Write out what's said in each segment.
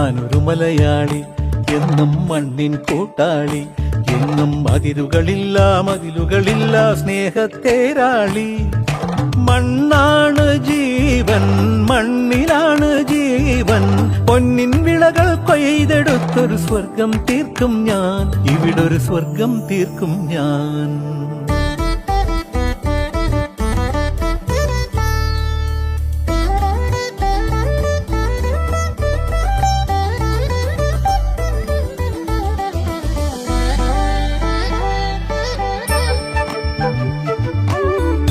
ഞാനൊരു മലയാളി, എന്നും മണ്ണിൻ കൂട്ടാളി, എന്നും മതിലുകളില്ല സ്നേഹത്തേരാളി. മണ്ണാണ് ജീവൻ, മണ്ണിലാണ് ജീവൻ, പൊന്നിൻ വിളകൾ കൊയ്തെടുത്തൊരു സ്വർഗം തീർക്കും ഞാൻ, ഇവിടൊരു സ്വർഗം തീർക്കും ഞാൻ.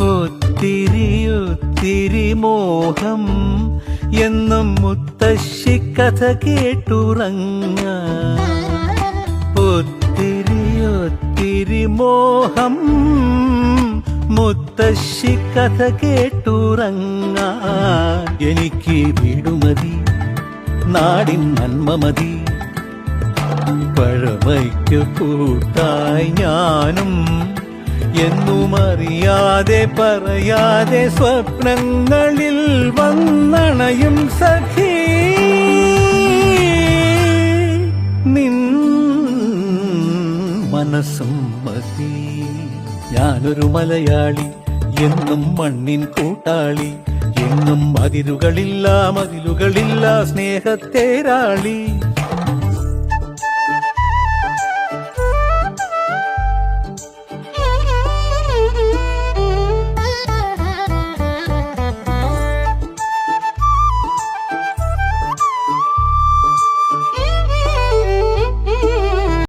ഒത്തിരി മോഹം എന്നും മുത്തശ്ശി കഥ കേട്ടുറങ്ങ. ഒത്തിരി മോഹം മുത്തശ്ശി കഥ കേട്ടുറങ്ങ. എനിക്ക് വീടുമതി, നാടിൻ നന്മ മതി, പഴമയ്ക്ക് കൂട്ടായി ഞാനും എന്നും അറിയാതെ പറയാതെ സ്വപ്നങ്ങളിൽ വന്നണയും സഖി. നിൻ മനസ്സും മതി. ഞാനൊരു മലയാളി, എന്നും മണ്ണിൻ കൂട്ടാളി, എന്നും മതിലുകളില്ല സ്നേഹത്തേരാളി.